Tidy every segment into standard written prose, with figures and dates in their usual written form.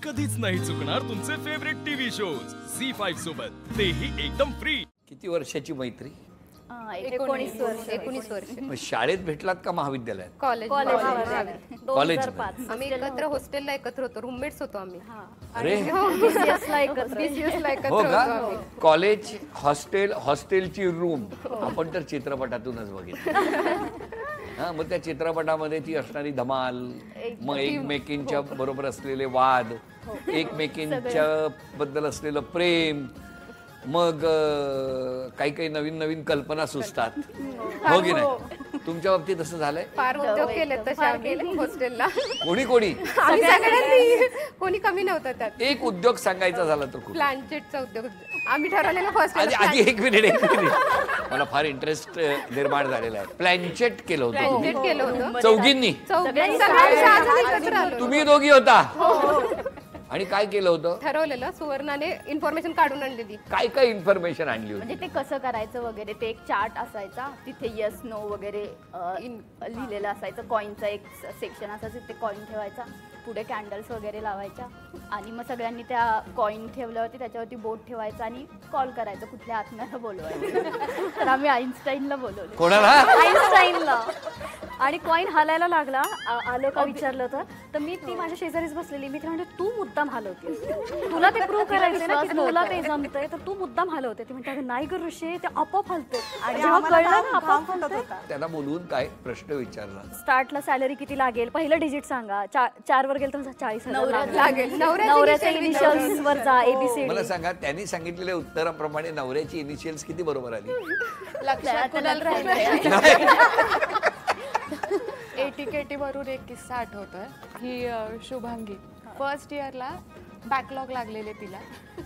कधीच नाही चुकणार तुमचे फेवरेट टीव्ही शोज झी5 सोबत, तेही एकदम फ्री। किती वर्षाची मैत्री? 19 वर्ष। मग शाळेत भेटलात का महाविद्यालयात? कॉलेज। कॉलेजमध्ये? आम्ही एकत्र हॉस्टेलला एकत्र होतो, रूममेट्स होतो आम्ही। अरे बीसीएसला एकत्र हो होतो का? आम्ही। कॉलेज, हॉस्टेल, हॉस्टेलची रूम आपण तर चित्रपटातूनच बघितलं। हा, मग त्या चित्रपटामध्ये ती असणारी धमाल, मग एकमेकींच्या बरोबर असलेले वाद, एकमेकींच्या बद्दल असलेलं प्रेम, मग काही काही नवीन नवीन कल्पना सुचतात, हो की नाही? तुमच्या बाबतीत असं झालंय? फार उद्योग केले तसे आम्ही हॉस्टेलला। कोणी कोणी? आम्ही सगळ्यांनी, कोणी कमी नव्हतं त्यात। एक उद्योग सांगायचा झाला तर खूप प्लॅनचेटचा उद्योग आम्ही ठरवलेला फर्स्ट। आधी एक मिनिट मला फार इंटरेस्ट निर्माण झालेला आहे। प्लॅनचेट केलं होतं तुम्ही? केलं होतं चौघींनी? तुम्ही दोघी होता आणि काय केलं होतं? ठरवलेलं, सुवर्णाने इन्फॉर्मेशन काढून आणलेली। काय काय इन्फॉर्मेशन आणली होती? म्हणजे ते कसं करायचं वगैरे, ते एक चार्ट असायचा, तिथे येस नो वगैरे लिहिलेलं असायचं। कॉईनचा एक सेक्शन असायचं, ते कॉईन ठेवायचा, पुढे कॅन्डल्स वगैरे लावायच्या आणि मग सगळ्यांनी त्या कॉईन ठेवल्यावरती त्याच्यावरती बोट ठेवायचा आणि कॉल करायचं कुठल्या आत्म्याला बोलवायचं। तर आम्ही आईन्स्टाईनला बोलवलं। कोणाला? आईन्स्टाईनला। आणि कॉईन हालायला लागला, आलं का विचारलं तर मी ती माझ्या शेजारीच बसलेली, मी म्हणते तू मुद्दाम हलवतेस, तुला ते प्रूव्ह करायचं ना की तुला ते जमतंय, तर तू मुद्दाम हलवते। ती म्हणते नाही ग ऋषी, ते आपोआप हलते। आणि जेव्हा कळलं ना आपोआप हलते, त्याला बोलवून काय प्रश्न विचारला? स्टार्टला सॅलरी किती लागेल, पहिलं डिजिट सांगा, 4 वर गेलं तर 40,000 लागेल। नवऱ्याच्या इनिशियल्स वर जा, एबीसीडी। मला सांगा, त्यांनी सांगितलेल्या उत्तराप्रमाणे नवऱ्याची इनिशियल्स किती बरोबर आली? लक्षात नाही. एटीकेटी वरून एक किस्सा आठवतोय की शुभांगी फर्स्ट इयरला बॅकलॉग लागलेले तिला,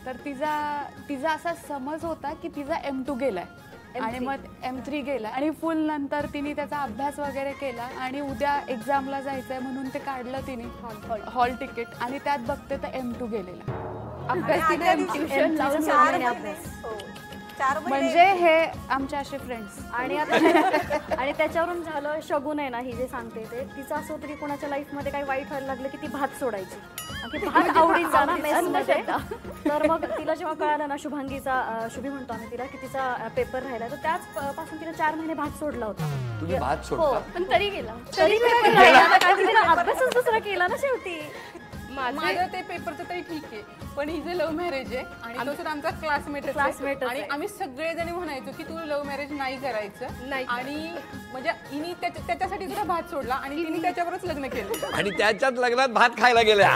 तर तिचा असा समज होता की तिचा M2 गेलाय आणि मग M3 गेला आणि फुल नंतर तिने त्याचा अभ्यास वगैरे केला आणि उद्या एक्झामला जायचंय म्हणून ते काढलं तिने हॉल तिकीट आणि त्यात बघते तर M2 गेलेला अभ्यास। म्हणजे हे आमचे असे फ्रेंड्स। आणि त्याच्यावरून झालं शगुन आहे ना, ही जे सांगते ते तिचं असं होतं की कोणाच्या लाईफ मध्ये काही वाईट व्हायला लागलं की ती भात सोडायची, भात आवडीचा ना मेसमध्ये। तर मग तिला जेव्हा कळालं ना, शुभांगीचा, शुभी म्हणतो आम्ही तिला, की तिचा पेपर राहिला, तर त्याच पासून तिला 4 महिने भात सोडला होता। तुम्ही भात सोडता? पण तरी गेला, तरी पेपर राहिला, कारण तिला अभ्यासच दुसरा केला ना शेवटी। माझं ते पेपरचं तरी ठीक आहे, पण ही जे लव्ह मॅरेज आहे आणि तो तर आमचा क्लासमेट आणि आम्ही सगळेजण म्हणायचो की तू लव्ह मॅरेज नाही करायचं, आणि म्हणजे हिने त्याच्यासाठी तुला भात सोडला आणि तिने त्याच्यावरच लग्न केलं आणि त्याच्यात लग्नात भात खायला गेल्या?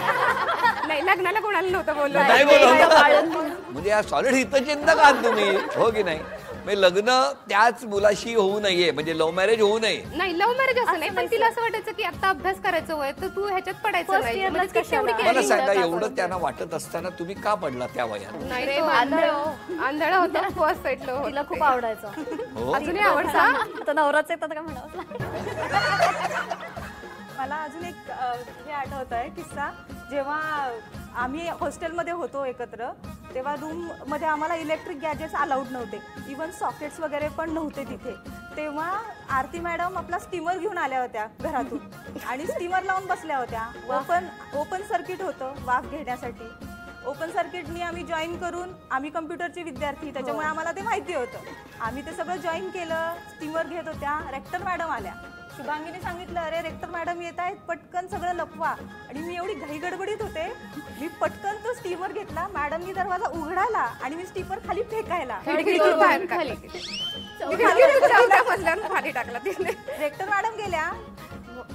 नाही, लग्नाला कोणाला नव्हतं बोललो। नाही बोलवलं म्हणजे सॉलिड हितचिंतक आहात तुम्ही, हो की नाही? म्हणजे लग्न त्याच मुलाशी होऊ नये, म्हणजे लव्ह मॅरेज होऊ नये। नाही, लव्ह मॅरेज असं नाही, पण तिला असं वाटायचं की आता अभ्यास करायचं वय, तर तू ह्याच्यात पडायचं नाही। मला सांगा, एवढं त्यांना वाटत असताना तुम्ही का पडला त्या वयात? नाही, आंधळा होता, फर्स्ट साईडला तिला खूप आवडायचा, अजूनही आवडता, आता नवराच येतात का म्हणावं। मला अजून एक हे आठवत आहे किस्सा, जेव्हा आम्ही हॉस्टेलमध्ये होतो एकत्र, तेव्हा रूममध्ये आम्हाला इलेक्ट्रिक गॅजेट्स अलाउड नव्हते, इवन सॉकेट्स वगैरे पण नव्हते तिथे। तेव्हा आरती मॅडम आपला स्टीमर घेऊन आल्या होत्या घरातून आणि स्टीमर लावून बसल्या होत्या। ओपन सर्किट होतं वाफ घेण्यासाठी, ओपन सर्किटनी आम्ही जॉईन करून, आम्ही कम्प्युटरचे विद्यार्थी त्याच्यामुळे आम्हाला ते माहिती होतं, आम्ही ते सगळं जॉईन केलं, स्टीमर घेत होत्या। रेक्टर मॅडम आल्या, शुभांगीने सांगितलं अरे रेक्टर मॅडम येत आहेत, पटकन सगळं लपवा। आणि मी एवढी घाई गडबडीत होते, मी पटकन तो स्टीमर घेतला, मॅडमनी दरवाजा उघडाला आणि मी स्टीमर खाली फेकायला रेक्टर मॅडम गेल्या,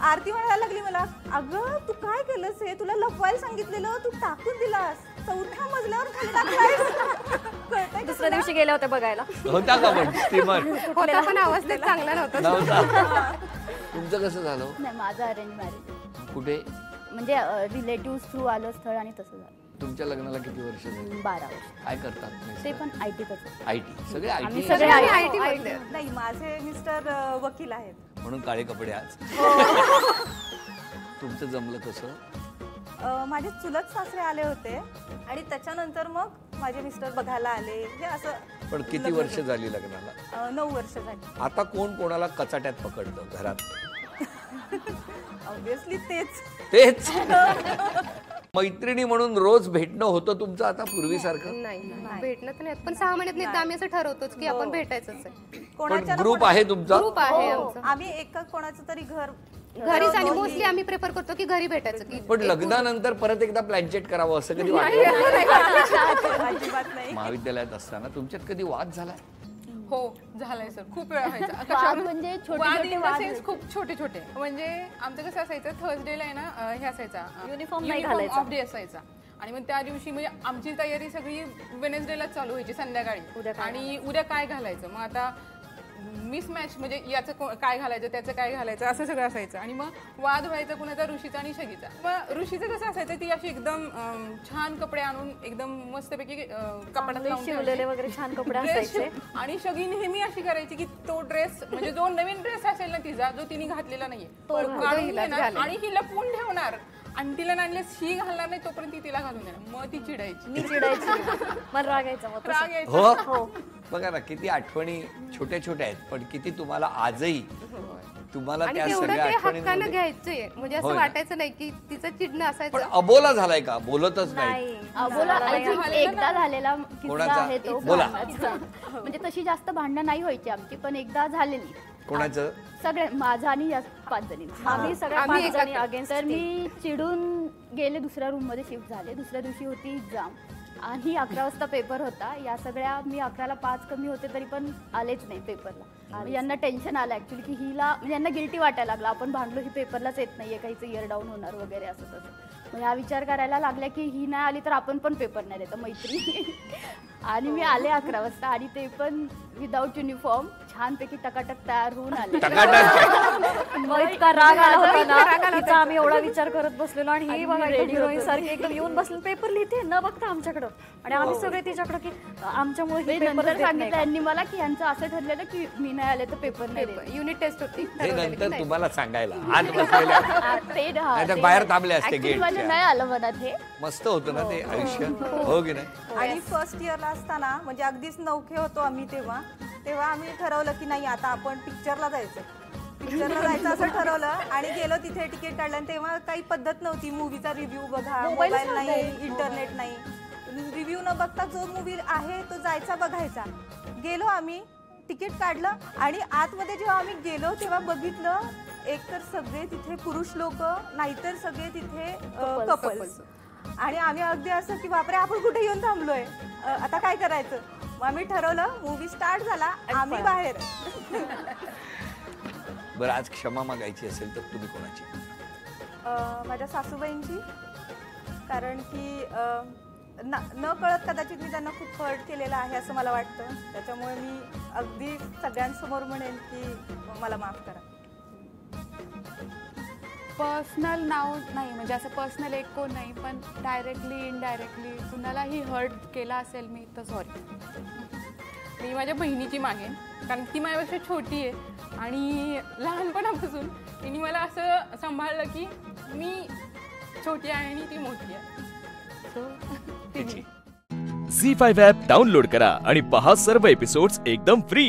आरती म्हणायला लागली मला, अगं तू काय केलंस हे, तुला लपवायला सांगितलेलं, तू टाकून दिलास, 4थ्या मजल्यावर खाली टाकलायस। दुसऱ्या दिवशी गेल्या होत्या बघायला, होता का पण स्टीमर? होता, पण अवस्थेत चांगला नव्हता। तुमचं कसं झालं? नाही, माझं अरेंज मॅरेज। कुठे? म्हणजे रिलेटिव्ह थ्रू आलं स्थळ आणि तसं झालं। तुमच्या लग्नाला किती वर्ष झाली? 12 वर्ष। काय करतात ते पण IT-तच? IT, सगळे आम्ही IT? सगळे IT नाही, माझे मिस्टर वकील आहेत म्हणून काळे कपडे आज। तुमचं जमलं कसं? माझे चुलत सासरे आले होते आणि त्याच्यानंतर मग माझे मिस्टर बघायला आले, हे असं। पण किती वर्ष झाली लग्नाला? 9 वर्ष झाली। आता कोण कोणाला कचाट्यात पकडतं घरात? ऑब्विसली तेच। मैत्रिणी म्हणून रोज भेटणं होतं तुमचं आता पूर्वीसारखं? नाही भेटणं तर नाही होत. पण 6 महिन्यात एकदा आम्ही असं ठरवतोच की आपण भेटायचंच आहे. पण ग्रुप आहे तुमचा? ग्रुप आहे आमचा. आम्ही एक कोणाचं तरी घर घरीच आणि मोस्टली आम्ही प्रेफर करतो की घरी भेटायचं की पण लग्नानंतर परत एकदा प्लॅनचेट करावं असं कधी वाटलं? अजिबात नाही. महाविद्यालयात असताना तुमच्यात कधी वाद झालाय? हो झालंय सर, खूप वेळा व्हायचा. वाद कशावर? म्हणजे छोटे वाद छोटे in the वाद sense खूप छोटे छोटे. म्हणजे आमचं कसं असायचं, थर्सडेला आहे ना हे असायचा Uniform नाही घालायचा. ऑफ डे असायचा आणि मग त्या दिवशी म्हणजे आमची तयारी सगळी वेनेसडेला चालू व्हायची संध्याकाळी. आणि उद्या काय घालायचं, मग आता मिसमॅच म्हणजे याचं काय घालायचं त्याचं काय घालायचं असं सगळं असायचं. आणि मग वाद व्हायचा कुणाचा ऋषीचा आणि शगीचा. मग ऋषीचं कसं असायचं, ती अशी एकदम छान कपडे आणून एकदम मस्तपैकी कपड्यात लावून शिवलेले वगैरे छान कपडे असायचे. आणि शगी नेहमी अशी करायची की तो ड्रेस म्हणजे जो नवीन ड्रेस असेल ना तिचा, जो तिने घातलेला नाहीये तो काढून घेणार आणि ही लपवून ठेवणार आणि तिला आणल्यास ही घालणार नाही तोपर्यंत ती तिला घालून देणार. मग ती चिडायची, मी चिडायची, मला राग यायचा मग तसा. राग यायचा. हो बघा ना, किती आठवणी छोट्या छोट्या आहेत पण किती तुम्हाला आजही तुम्हाला आणि त्या तेवढं सगळ्या ते हक्कानं आठवणींमध्ये घ्यायचंय. म्हणजे असं होय ना. वाटायचं नाही की तिचं चिडणं पण असायचं. अबोला झालाय का? बोलतच नाही. नाही बोला मला I think एकदा झालेला किस्सा कोणाचा? आहे तो बोला. भांडणाचा. म्हणजे तशी जास्त भांडणं नाही व्हायची आमची, पण एकदा झालेली कोणाचं? सगळे माझा आणि या 5 जणी. आम्ही सगळ्या आम्ही 5 जणी एकत्र. अगेन्स्ट. तर मी चिडून गेले, दुसऱ्या रूम मध्ये शिफ्ट झाले. दुसऱ्या दिवशी होती एक्झाम आणि 11 वाजता पेपर होता. या सगळ्या मी 11ला 5 कमी होते तरी पण आलेच नाही पेपरला. आणि यांना टेन्शन आलं ऍक्च्युली की हिला म्हणजे यांना गिल्टी वाटायला लागला, आपण भांडलो, ही पेपरलाच येत नाहीये, काहीच इयर डाऊन होणार वगैरे असं तसं. मग ह्या विचार करायला लागल्या की ही नाही आली तर आपण पण पेपर नाही देत मैत्री. आणि मी आले 11 वाजता आणि ते पण विदाऊट युनिफॉर्म छानपैकी टकाटक तयार होऊन आले. टकाटक. मग इतका राग आला होता ना, तिचा आम्ही एवढा विचार करत बसलेलो आणि ही बघा ready हिरोईन होतो. सारखी एकदम येऊन बसले, पेपर लिहिते न बघता आमच्याकडं. आणि आम्ही सगळे तिच्याकडं की आमच्यामुळे मी ही पेपर नंतर देत नाही सांगितलं का? यांनी मला की यांचं असं ठरलेलं की मी नाही आले तर पेपर नाही देत. युनिट टेस्ट होती. हे नंतर तुम्हाला सांगायला आत बसलेल्या नाहीतर बाहेर थांबले असते Actually माझ्या गेटच्या. नाही आलं मनात हे. मस्त होतं ना ते आयुष्य, हो की नाही? आणि फर्स्ट इयरला असताना म्हणजे अगदीच नवखे होतो आम्ही तेव्हा आम्ही ठरवलं की नाही आता आपण पिक्चरला जायचं असं ठरवलं आणि गेलो तिथे तिकीट काढलं. आणि तेव्हा काही पद्धत नव्हती, मूवीचा रिव्ह्यू बघा, मोबाईल नाही, इंटरनेट नाही, रिव्ह्यू न बघता जो मूवी आहे तो जायचा बघायचा. गेलो आम्ही, तिकीट काढलं आणि आतमध्ये जेव्हा आम्ही गेलो तेव्हा बघितलं एकतर सगळे तिथे पुरुष लोक, नाहीतर सगळे तिथे कपल्स. आणि आम्ही अगदी असं की बापरे आपण कुठे येऊन थांबलोय, आता काय करायचं. मग आम्ही ठरवलं, मूवी स्टार्ट झाला, आम्ही बाहेर. बरं, आज क्षमा मागायची असेल तर तुम्ही कोणाची? माझ्या सासूबाईंची. कारण की न कळत कदाचित मी त्यांना खूप हर्ट केलेला आहे असं मला वाटतं. त्याच्यामुळे मी अगदी सगळ्यांसमोर म्हणेन की मला माफ करा. पर्सनल नाव नाही, म्हणजे असं पर्सनल एक कोण नाही, पण डायरेक्टली इनडायरेक्टली कुणालाही हर्ट केला असेल मी तर सॉरी. मी माझ्या बहिणीची मागेन, कारण ती माझ्यापेक्षा छोटी आहे आणि लहानपणापासून तिने मला असं सांभाळलं की मी छोटी आहे आणि ती मोठी आहे. सो झी5 ॲप डाउनलोड करा आणि पहा सर्व एपिसोड्स एकदम फ्री.